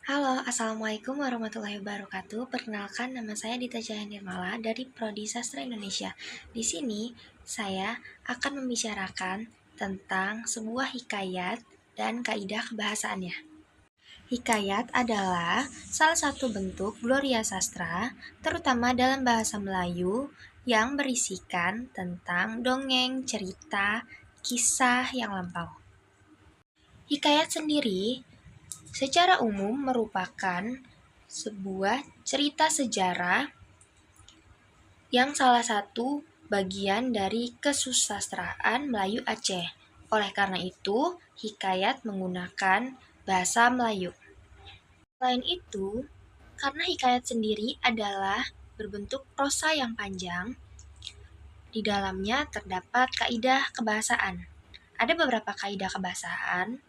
Halo, Assalamualaikum warahmatullahi wabarakatuh. Perkenalkan, nama saya Dita Jaya Nirmala dari Prodi Sastra Indonesia. Di sini, saya akan membicarakan tentang sebuah hikayat dan kaidah kebahasaannya. Hikayat adalah salah satu bentuk gloria sastra, terutama dalam bahasa Melayu, yang berisikan tentang dongeng, cerita, kisah yang lampau. Hikayat sendiri secara umum merupakan sebuah cerita sejarah yang salah satu bagian dari kesusastraan Melayu Aceh. Oleh karena itu, hikayat menggunakan bahasa Melayu. Selain itu, karena hikayat sendiri adalah berbentuk prosa yang panjang, di dalamnya terdapat kaidah kebahasaan. Ada beberapa kaidah kebahasaan,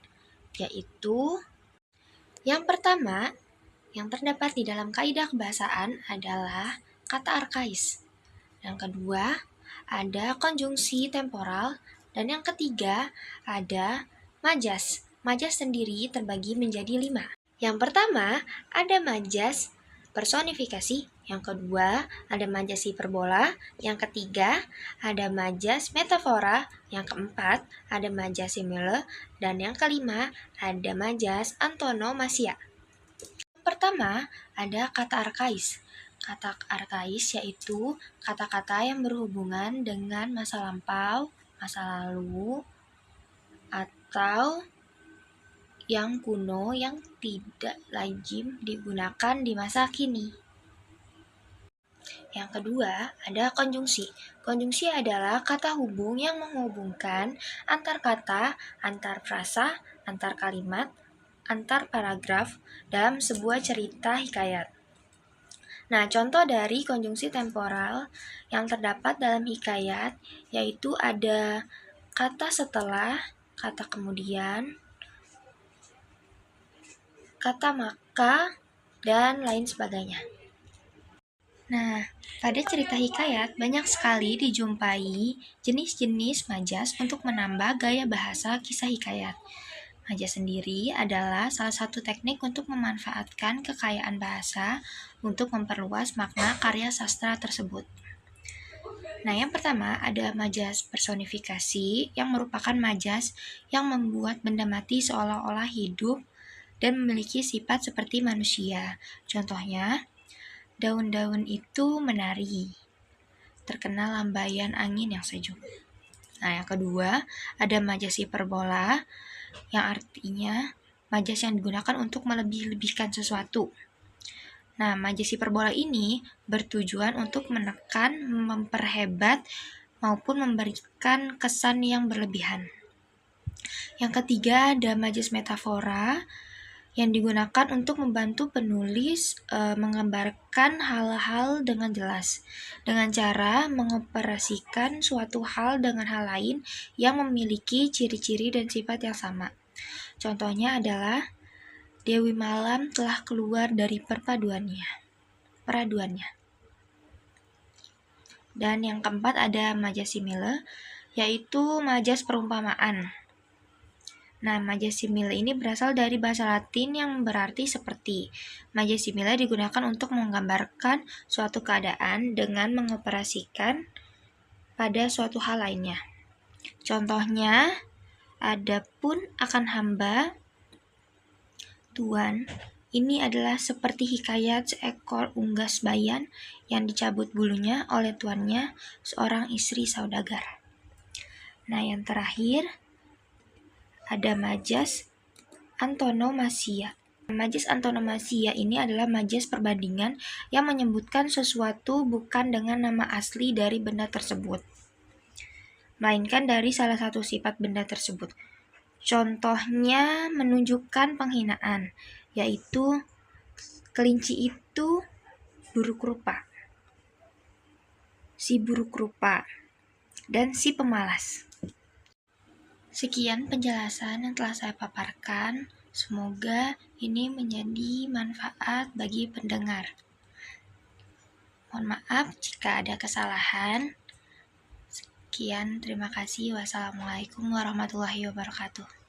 yaitu yang pertama, yang terdapat di dalam kaidah kebahasaan adalah kata arkais. Yang kedua, ada konjungsi temporal. Dan yang ketiga, ada majas. Majas sendiri terbagi menjadi 5. Yang pertama, ada majas personifikasi. Yang kedua, ada majas hiperbola. Yang ketiga, ada majas metafora. Yang keempat, ada majas simile. Dan yang kelima, ada majas antonomasia. Pertama, ada kata arkais. Kata arkais yaitu kata-kata yang berhubungan dengan masa lampau, masa lalu, atau yang kuno yang tidak lazim digunakan di masa kini. Yang kedua, ada konjungsi. Konjungsi adalah kata hubung yang menghubungkan antar kata, antar frasa, antar kalimat, antar paragraf dalam sebuah cerita hikayat. Nah, contoh dari konjungsi temporal yang terdapat dalam hikayat yaitu ada kata setelah, kata kemudian, kata maka, dan lain sebagainya. Nah, pada cerita hikayat banyak sekali dijumpai jenis-jenis majas untuk menambah gaya bahasa kisah hikayat. Majas sendiri adalah salah satu teknik untuk memanfaatkan kekayaan bahasa untuk memperluas makna karya sastra tersebut. Nah, yang pertama ada majas personifikasi yang merupakan majas yang membuat benda mati seolah-olah hidup dan memiliki sifat seperti manusia. Contohnya, daun-daun itu menari, terkena lambaian angin yang sejuk. Nah, yang kedua, ada majas hiperbola, yang artinya majas yang digunakan untuk melebih-lebihkan sesuatu. Nah, majas hiperbola ini bertujuan untuk menekan, memperhebat, maupun memberikan kesan yang berlebihan. Yang ketiga, ada majas metafora, yang digunakan untuk membantu penulis menggambarkan hal-hal dengan jelas, dengan cara mengoperasikan suatu hal dengan hal lain yang memiliki ciri-ciri dan sifat yang sama. Contohnya adalah Dewi Malam telah keluar dari peraduannya. Dan yang keempat ada majas simile, yaitu majas perumpamaan. Nah, majas simile ini berasal dari bahasa Latin yang berarti seperti. Majas simile digunakan untuk menggambarkan suatu keadaan dengan mengoperasikan pada suatu hal lainnya. Contohnya, adapun akan hamba Tuan, ini adalah seperti hikayat seekor unggas bayan yang dicabut bulunya oleh tuannya, seorang istri saudagar. Nah, yang terakhir ada majas antonomasia. Majas antonomasia ini adalah majas perbandingan yang menyebutkan sesuatu bukan dengan nama asli dari benda tersebut, melainkan dari salah satu sifat benda tersebut. Contohnya menunjukkan penghinaan, yaitu kelinci itu buruk rupa, si buruk rupa, dan si pemalas. Sekian penjelasan yang telah saya paparkan. Semoga ini menjadi manfaat bagi pendengar. Mohon maaf jika ada kesalahan. Sekian, terima kasih. Wassalamualaikum warahmatullahi wabarakatuh.